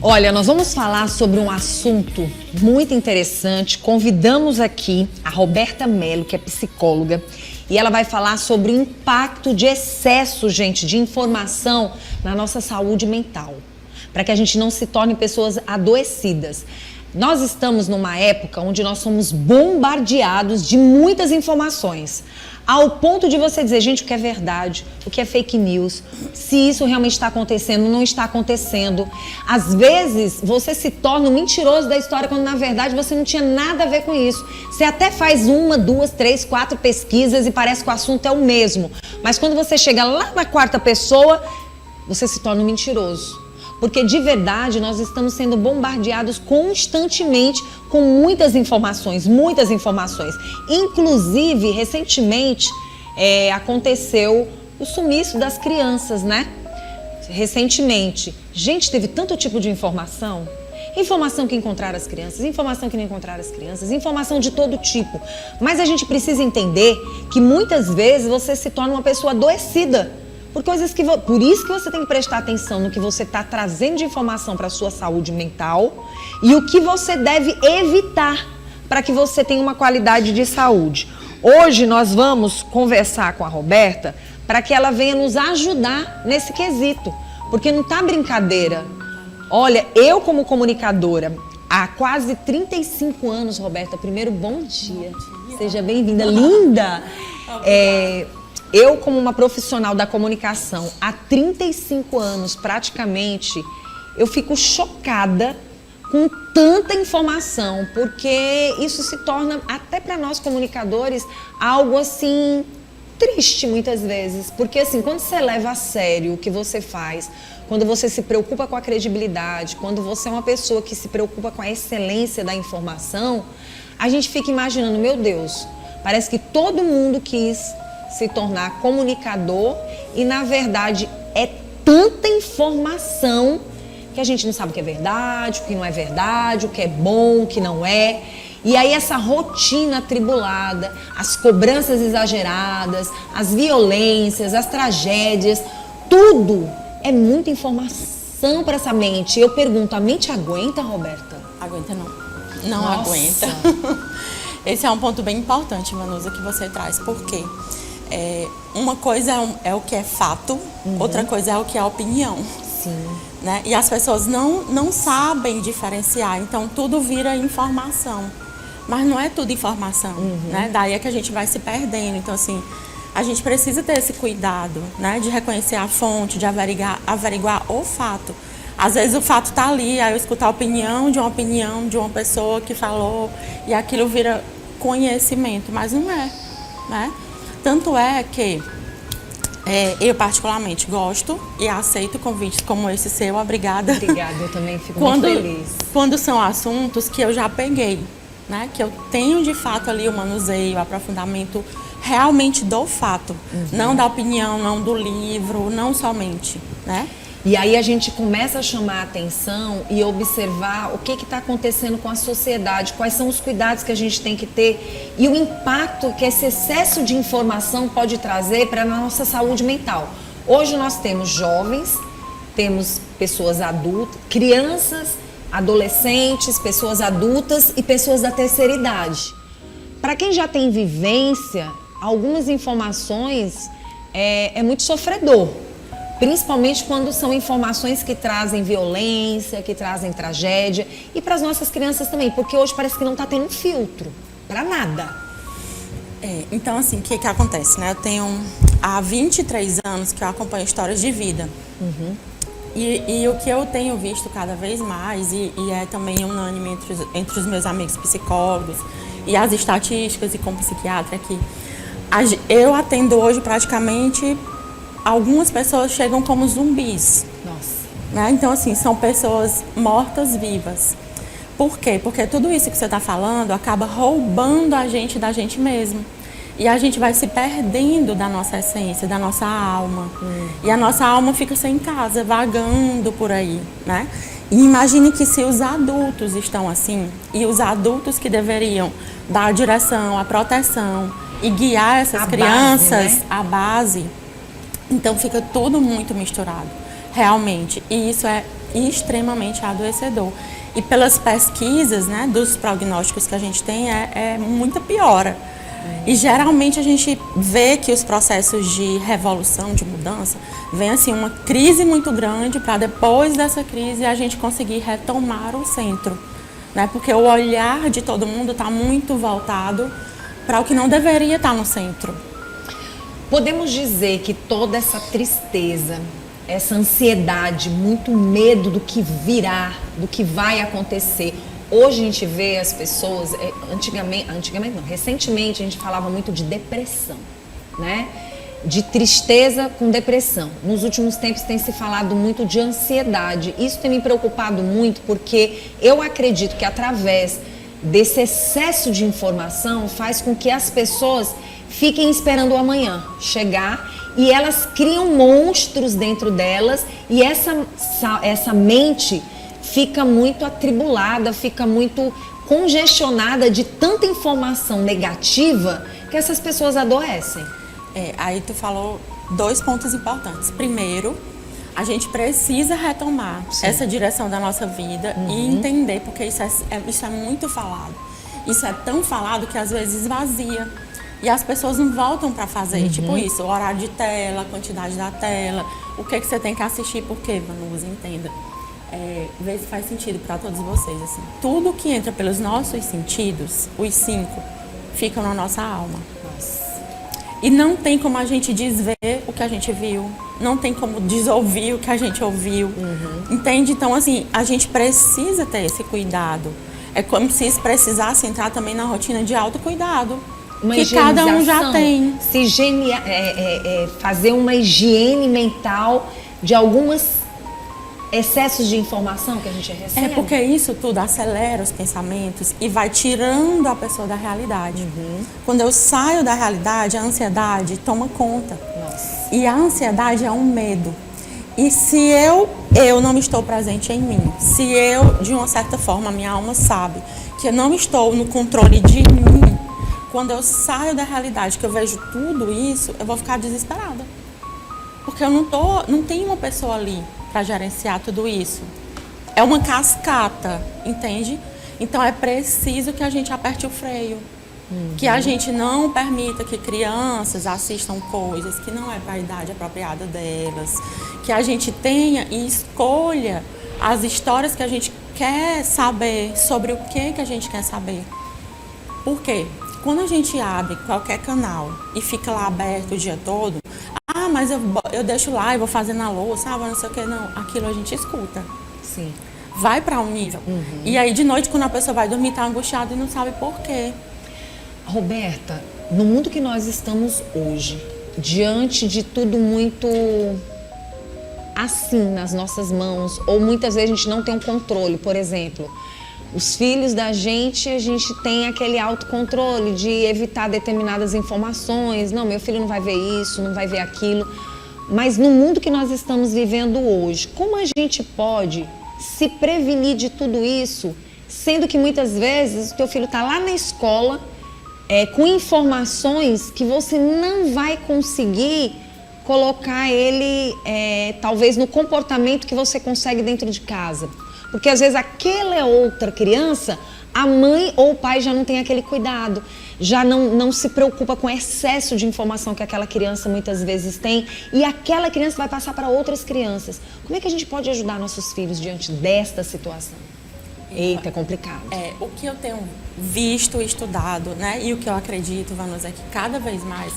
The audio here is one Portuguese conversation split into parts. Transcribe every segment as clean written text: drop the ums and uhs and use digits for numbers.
Olha, nós vamos falar sobre um assunto muito interessante. Convidamos aqui a Roberta Mello, que é psicóloga, e ela vai falar sobre o impacto de excesso, gente, de informação na nossa saúde mental, para que a gente não se torne pessoas adoecidas. Nós estamos numa época onde nós somos bombardeados de muitas informações, ao ponto de você dizer, gente, o que é verdade, o que é fake news, se isso realmente está acontecendo, não está acontecendo. Às vezes, você se torna um mentiroso da história, quando na verdade você não tinha nada a ver com isso. Você até faz 1, 2, 3, 4 pesquisas e parece que o assunto é o mesmo. Mas quando você chega lá na 4ª pessoa, você se torna um mentiroso. Porque de verdade nós estamos sendo bombardeados constantemente com muitas informações. Inclusive, recentemente aconteceu o sumiço das crianças, né? Recentemente. Gente, teve tanto tipo de informação. Informação que encontraram as crianças, informação que não encontraram as crianças, informação de todo tipo. Mas a gente precisa entender que muitas vezes você se torna uma pessoa adoecida. Por isso que você tem que prestar atenção no que você está trazendo de informação para a sua saúde mental e o que você deve evitar para que você tenha uma qualidade de saúde. Hoje nós vamos conversar com a Roberta para que ela venha nos ajudar nesse quesito, porque não está brincadeira. Olha, eu como comunicadora, há quase 35 anos, Roberta, primeiro, bom dia. Seja bem-vinda, linda! Eu, como uma profissional da comunicação, há 35 anos, praticamente, eu fico chocada com tanta informação, porque isso se torna, até para nós comunicadores, algo assim, triste muitas vezes. Porque assim, quando você leva a sério o que você faz, quando você se preocupa com a credibilidade, quando você é uma pessoa que se preocupa com a excelência da informação, a gente fica imaginando, meu Deus, parece que todo mundo quis se tornar comunicador e, na verdade, é tanta informação que a gente não sabe o que é verdade, o que não é verdade, o que é bom, o que não é. E aí essa rotina atribulada, as cobranças exageradas, as violências, as tragédias, tudo é muita informação para essa mente. Eu pergunto, a mente aguenta, Roberta? Aguenta não. Não aguenta. Esse é um ponto bem importante, Vanusa, que você traz. Por quê? Uma coisa é o que é fato, outra coisa é o que é opinião. Sim. Né? E as pessoas não sabem diferenciar, então tudo vira informação. Mas não é tudo informação, né? Daí é que a gente vai se perdendo. Então, assim, a gente precisa ter esse cuidado, né? De reconhecer a fonte, de averiguar o fato. Às vezes o fato está ali, aí eu escuto a opinião de uma pessoa que falou e aquilo vira conhecimento, mas não é, né? Tanto é que eu particularmente gosto e aceito convites como esse seu, obrigada. Obrigada, eu também fico muito feliz. Quando são assuntos que eu já peguei, né? Que eu tenho de fato ali o manuseio, o aprofundamento realmente do fato, não da opinião, não do livro, não somente, né? E aí a gente começa a chamar a atenção e observar o que está acontecendo com a sociedade, quais são os cuidados que a gente tem que ter e o impacto que esse excesso de informação pode trazer para a nossa saúde mental. Hoje nós temos jovens, temos pessoas adultas, crianças, adolescentes, pessoas adultas e pessoas da terceira idade. Para quem já tem vivência, algumas informações é muito sofredor. Principalmente quando são informações que trazem violência, que trazem tragédia. E para as nossas crianças também, porque hoje parece que não está tendo filtro para nada. Então, assim, o que acontece, né? Eu tenho há 23 anos que eu acompanho histórias de vida. E o que eu tenho visto cada vez mais, e é também unânime entre os meus amigos psicólogos, e as estatísticas e como psiquiatra, que eu atendo hoje praticamente... Algumas pessoas chegam como zumbis. Nossa. Né? Então, assim, são pessoas mortas-vivas. Por quê? Porque tudo isso que você está falando acaba roubando a gente da gente mesmo. E a gente vai se perdendo da nossa essência, da nossa alma. E a nossa alma fica sem casa, vagando por aí, né? E imagine que se os adultos estão assim, e os adultos que deveriam dar a direção, a proteção e guiar essas crianças, base, né? A base... Então fica tudo muito misturado, realmente. E isso é e extremamente adoecedor. E pelas pesquisas, né, dos prognósticos que a gente tem, é muita piora. E geralmente a gente vê que os processos de revolução, de mudança, vem assim uma crise muito grande para depois dessa crise a gente conseguir retomar o centro, né? Porque o olhar de todo mundo está muito voltado para o que não deveria estar no centro. Podemos dizer que toda essa tristeza, essa ansiedade, muito medo do que virá, do que vai acontecer. Hoje a gente vê as pessoas, antigamente não, recentemente a gente falava muito de depressão, né? De tristeza com depressão. Nos últimos tempos tem se falado muito de ansiedade. Isso tem me preocupado muito porque eu acredito que através desse excesso de informação faz com que as pessoas fiquem esperando o amanhã chegar e elas criam monstros dentro delas e essa mente fica muito atribulada, fica muito congestionada de tanta informação negativa que essas pessoas adoecem. Aí tu falou 2 pontos importantes. Primeiro, a gente precisa retomar essa direção da nossa vida e entender, porque isso é muito falado. Isso é tão falado que às vezes esvazia. E as pessoas não voltam para fazer, tipo isso, o horário de tela, a quantidade da tela, o que você tem que assistir, por quê, Vanusa, entenda. Ver se faz sentido para todos vocês. Assim. Tudo que entra pelos nossos sentidos, os 5, ficam na nossa alma. E não tem como a gente desver o que a gente viu, não tem como desouvir o que a gente ouviu, entende? Então, assim, a gente precisa ter esse cuidado. É como se isso precisasse entrar também na rotina de autocuidado, que cada um já tem. Fazer uma higiene mental de algumas excessos de informação que a gente recebe. Porque isso tudo acelera os pensamentos e vai tirando a pessoa da realidade. Quando eu saio da realidade, a ansiedade toma conta. Nossa. E a ansiedade é um medo. E se eu não estou presente em mim, se eu, de uma certa forma, a minha alma sabe que eu não estou no controle de mim, quando eu saio da realidade, que eu vejo tudo isso, eu vou ficar desesperada. Porque eu não tenho uma pessoa ali para gerenciar tudo isso. É uma cascata, entende? Então é preciso que a gente aperte o freio. Que a gente não permita que crianças assistam coisas que não é para a idade apropriada delas. Que a gente tenha e escolha as histórias que a gente quer saber, sobre o que a gente quer saber. Por quê? Quando a gente abre qualquer canal e fica lá aberto o dia todo, mas eu deixo lá e vou fazer na louça, não sei o que, não. Aquilo a gente escuta. Sim. Vai para um nível. E aí, de noite, quando a pessoa vai dormir, tá angustiada e não sabe por quê. Roberta, no mundo que nós estamos hoje, diante de tudo muito assim nas nossas mãos, ou muitas vezes a gente não tem um controle, por exemplo, os filhos da gente, a gente tem aquele autocontrole de evitar determinadas informações. Não, meu filho não vai ver isso, não vai ver aquilo. Mas no mundo que nós estamos vivendo hoje, como a gente pode se prevenir de tudo isso, sendo que muitas vezes o teu filho está lá na escola com informações que você não vai conseguir colocar ele, talvez, no comportamento que você consegue dentro de casa. Porque às vezes aquela outra criança, a mãe ou o pai já não tem aquele cuidado, já não se preocupa com o excesso de informação que aquela criança muitas vezes tem e aquela criança vai passar para outras crianças. Como é que a gente pode ajudar nossos filhos diante desta situação? Eita, é complicado. O que eu tenho visto e estudado, né, e o que eu acredito, Vanusa, é que cada vez mais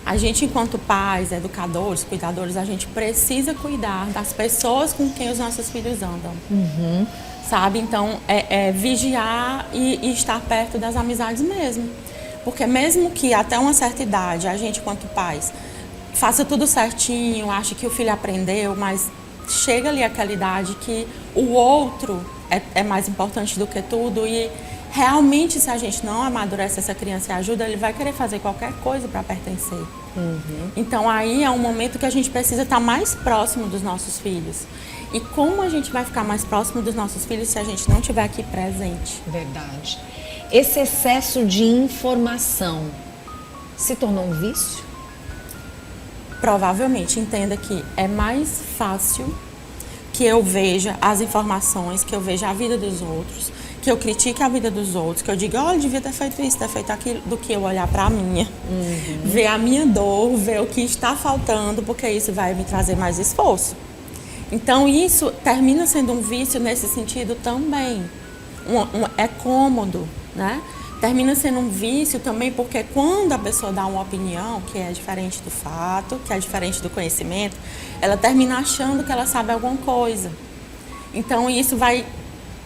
a gente, enquanto pais, educadores, cuidadores, a gente precisa cuidar das pessoas com quem os nossos filhos andam. Sabe? Então, vigiar e estar perto das amizades mesmo. Porque mesmo que até uma certa idade, a gente, enquanto pais, faça tudo certinho, ache que o filho aprendeu, mas chega ali aquela idade que o outro é mais importante do que tudo e realmente, se a gente não amadurece essa criança e ajuda, ele vai querer fazer qualquer coisa para pertencer. Então, aí é um momento que a gente precisa estar mais próximo dos nossos filhos. E como a gente vai ficar mais próximo dos nossos filhos se a gente não estiver aqui presente? Verdade. Esse excesso de informação se tornou um vício? Provavelmente. Entenda que é mais fácil que eu veja as informações, que eu veja a vida dos outros, que eu critique a vida dos outros, que eu diga, olha, devia ter feito isso, ter feito aquilo, do que eu olhar para a minha, ver a minha dor, ver o que está faltando, porque isso vai me trazer mais esforço. Então, isso termina sendo um vício nesse sentido também. É cômodo, né? Termina sendo um vício também porque quando a pessoa dá uma opinião que é diferente do fato, que é diferente do conhecimento, ela termina achando que ela sabe alguma coisa. Então, isso vai,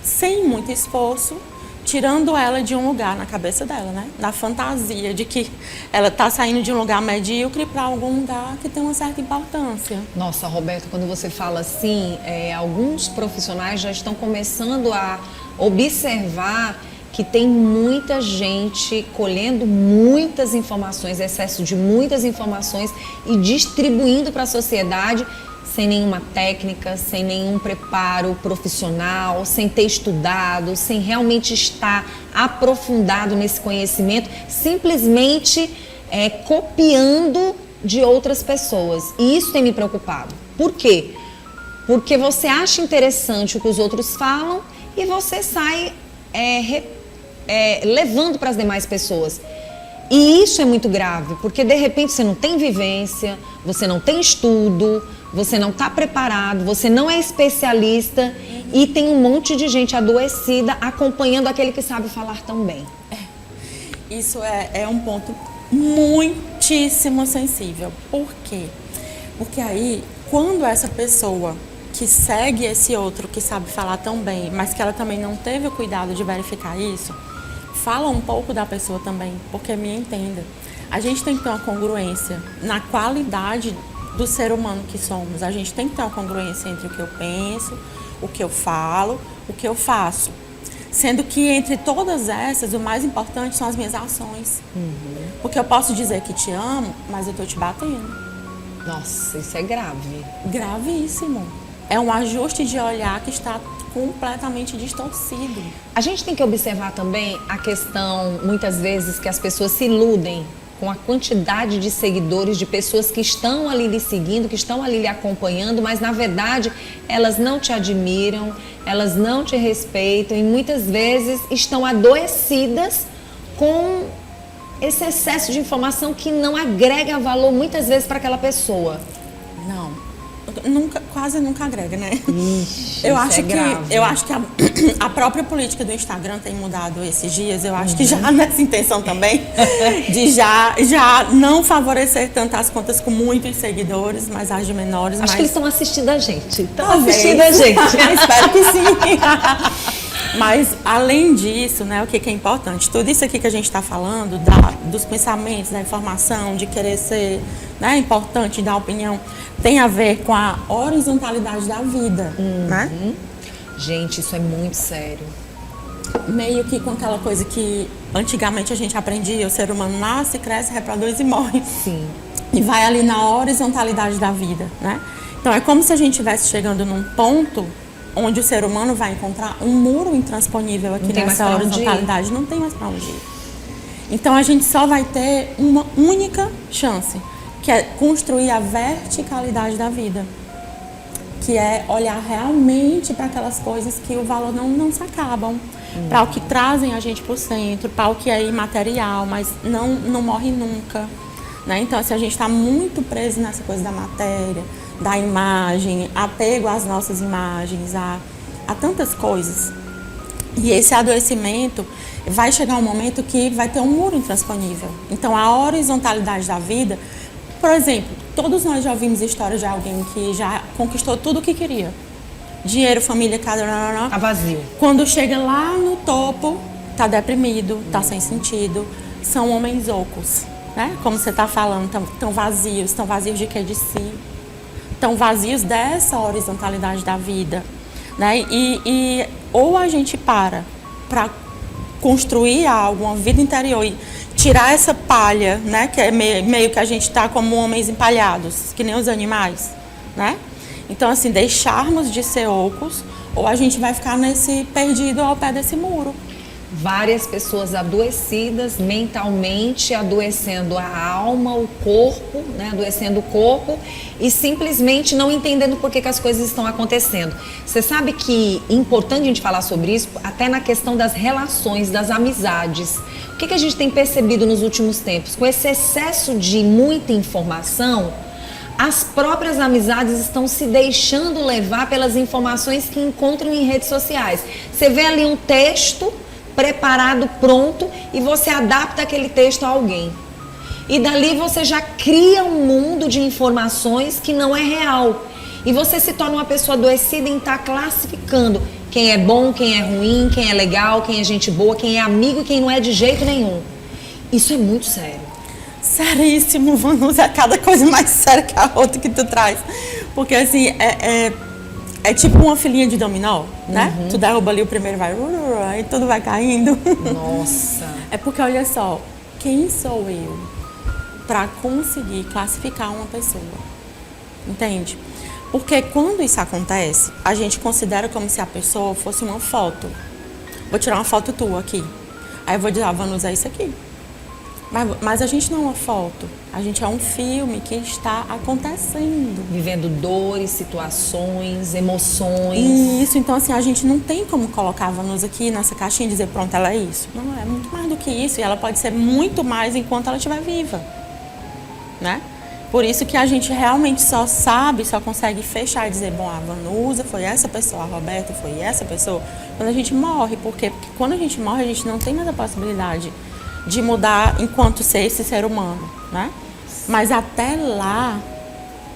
sem muito esforço, tirando ela de um lugar na cabeça dela, né? Na fantasia de que ela está saindo de um lugar medíocre para algum lugar que tem uma certa importância. Nossa, Roberto, quando você fala assim, alguns profissionais já estão começando a observar que tem muita gente colhendo muitas informações, excesso de muitas informações e distribuindo para a sociedade sem nenhuma técnica, sem nenhum preparo profissional, sem ter estudado, sem realmente estar aprofundado nesse conhecimento, simplesmente copiando de outras pessoas. E isso tem me preocupado. Por quê? Porque você acha interessante o que os outros falam e você sai levando para as demais pessoas. E isso é muito grave, porque de repente você não tem vivência, você não tem estudo, você não está preparado, você não é especialista e tem um monte de gente adoecida acompanhando aquele que sabe falar tão bem. Isso é um ponto muitíssimo sensível. Por quê? Porque aí, quando essa pessoa que segue esse outro que sabe falar tão bem, mas que ela também não teve o cuidado de verificar isso, fala um pouco da pessoa também, porque me entenda. A gente tem que ter uma congruência na qualidade do ser humano que somos. A gente tem que ter uma congruência entre o que eu penso, o que eu falo, o que eu faço. Sendo que entre todas essas, o mais importante são as minhas ações. Porque eu posso dizer que te amo, mas eu estou te batendo. Nossa, isso é grave. Gravíssimo. É um ajuste de olhar que está completamente distorcido. A gente tem que observar também a questão, muitas vezes, que as pessoas se iludem com a quantidade de seguidores, de pessoas que estão ali lhe seguindo, que estão ali lhe acompanhando, mas na verdade elas não te admiram, elas não te respeitam e muitas vezes estão adoecidas com esse excesso de informação que não agrega valor muitas vezes para aquela pessoa. Não. Quase nunca agrega, né? Ixi, eu acho que a própria política do Instagram tem mudado esses dias. Eu acho que já nessa intenção também de já não favorecer tanto as contas com muitos seguidores, mas as de menores. Acho que eles estão assistindo a gente. Talvez. Espero que sim. Mas, além disso, né, o que é importante? Tudo isso aqui que a gente está falando, dos pensamentos, da informação, de querer ser, né, importante, dar opinião, tem a ver com a horizontalidade da vida, né? Gente, isso é muito sério. Meio que com aquela coisa que antigamente a gente aprendia, o ser humano nasce, cresce, reproduz e morre. Sim. E vai ali na horizontalidade da vida, né? Então, é como se a gente estivesse chegando num ponto onde o ser humano vai encontrar um muro intransponível aqui nessa horizontalidade. Não tem mais para onde ir. Então, a gente só vai ter uma única chance, que é construir a verticalidade da vida, que é olhar realmente para aquelas coisas que o valor não se acabam, para o que trazem a gente para o centro, para o que é imaterial, mas não morre nunca, né? Então, assim, a gente está muito preso nessa coisa da matéria, da imagem, apego às nossas imagens, a tantas coisas. E esse adoecimento vai chegar um momento que vai ter um muro intransponível. Então, a horizontalidade da vida, por exemplo, todos nós já ouvimos histórias de alguém que já conquistou tudo o que queria. Dinheiro, família, casa... Tá vazio. Quando chega lá no topo, tá deprimido, tá sem sentido. São homens ocos, né? Como você tá falando, tão vazios. Tão vazios de quê? De si. Tão vazios dessa horizontalidade da vida, né? E ou a gente para construir algo, uma vida interior e tirar essa palha, né? Que é meio que a gente está como homens empalhados, que nem os animais, né? Então, assim, deixarmos de ser ocos, ou a gente vai ficar perdido ao pé desse muro. várias pessoas adoecidas mentalmente, adoecendo a alma, o corpo, né? Adoecendo o corpo e simplesmente não entendendo por que as coisas estão acontecendo. Você sabe que é importante a gente falar sobre isso, até na questão das relações, das amizades. O que a gente tem percebido nos últimos tempos? Com esse excesso de muita informação, as próprias amizades estão se deixando levar pelas informações que encontram em redes sociais. Você vê ali um texto preparado, pronto, e você adapta aquele texto a alguém. E dali você já cria um mundo de informações que não é real. E você se torna uma pessoa adoecida em estar classificando quem é bom, quem é ruim, quem é legal, quem é gente boa, quem é amigo e quem não é de jeito nenhum. Isso é muito sério. Seríssimo, Vanusa, cada coisa mais séria que a outra que tu traz. Porque assim, é tipo uma filinha de dominó, né? Tu derruba ali o primeiro, vai e tudo vai caindo. Nossa. É porque, olha só, quem sou eu para conseguir classificar uma pessoa? Entende? Porque quando isso acontece, a gente considera como se a pessoa fosse uma foto. Vou tirar uma foto tua aqui. Aí eu vou dizer, Vanusa, é isso aqui. Mas a gente não é uma foto, a gente é um filme que está acontecendo. Vivendo dores, situações, emoções. Isso, então assim, a gente não tem como colocar a Vanusa aqui nessa caixinha e dizer, pronto, ela é isso. Não, é muito mais do que isso e ela pode ser muito mais enquanto ela estiver viva, né? Por isso que a gente realmente só sabe, só consegue fechar e dizer, bom, a Vanusa foi essa pessoa, a Roberta foi essa pessoa, quando a gente morre. Porque quando a gente morre, a gente não tem mais a possibilidade de mudar enquanto ser esse ser humano, né? Mas até lá,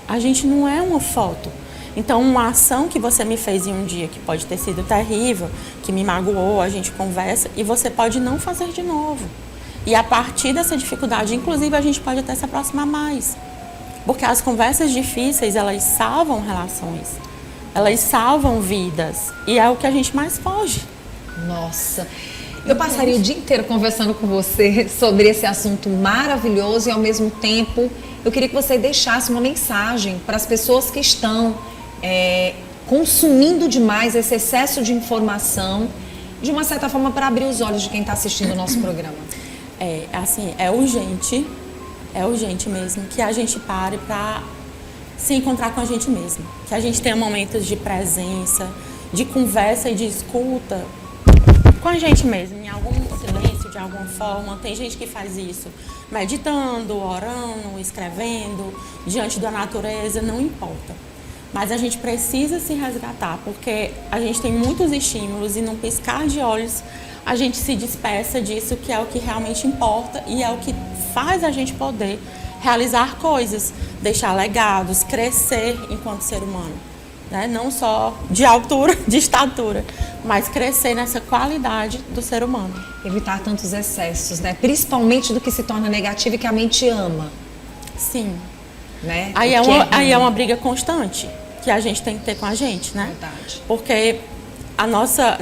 a gente não é uma foto. Então, uma ação que você me fez em um dia, que pode ter sido terrível, que me magoou, a gente conversa, e você pode não fazer de novo. E a partir dessa dificuldade, inclusive, a gente pode até se aproximar mais. Porque as conversas difíceis, elas salvam relações. Elas salvam vidas. E é o que a gente mais foge. Nossa. Eu passaria o dia inteiro conversando com você sobre esse assunto maravilhoso e, ao mesmo tempo, eu queria que você deixasse uma mensagem para as pessoas que estão consumindo demais esse excesso de informação, de uma certa forma, para abrir os olhos de quem está assistindo o nosso programa. É urgente mesmo que a gente pare para se encontrar com a gente mesmo. Que a gente tenha momentos de presença, de conversa e de escuta com a gente mesmo, em algum silêncio, de alguma forma. Tem gente que faz isso meditando, orando, escrevendo, diante da natureza, não importa. Mas a gente precisa se resgatar, porque a gente tem muitos estímulos e num piscar de olhos a gente se despeça disso, que é o que realmente importa e é o que faz a gente poder realizar coisas, deixar legados, crescer enquanto ser humano. Né? Não só de altura, de estatura, mas crescer nessa qualidade do ser humano. Evitar tantos excessos, né? Principalmente do que se torna negativo e que a mente ama. Sim. Né? Aí é uma briga constante que a gente tem que ter com a gente, né? Verdade. Porque a nossa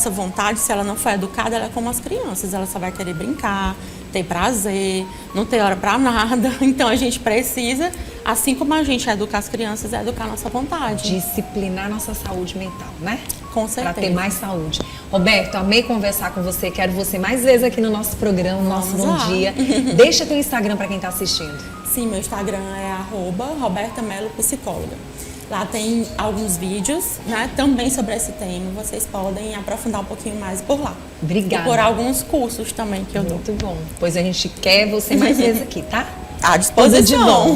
vontade, se ela não for educada, ela é como as crianças. Ela só vai querer brincar, ter prazer, não ter hora para nada. Então a gente precisa, assim como a gente educa as crianças, é educar a nossa vontade. Disciplinar nossa saúde mental, né? Com certeza. Para ter mais saúde. Roberto, amei conversar com você. Quero você mais vezes aqui no nosso programa, no nosso Bom Dia. Deixa teu Instagram para quem está assistindo. Sim, meu Instagram é @RobertaMeloPsicóloga. Lá tem alguns vídeos, né, também sobre esse tema. Vocês podem aprofundar um pouquinho mais por lá. Obrigada. E por alguns cursos também que eu dou. Muito bom. Pois a gente quer você mais vezes aqui, tá? À disposição. Tudo de bom.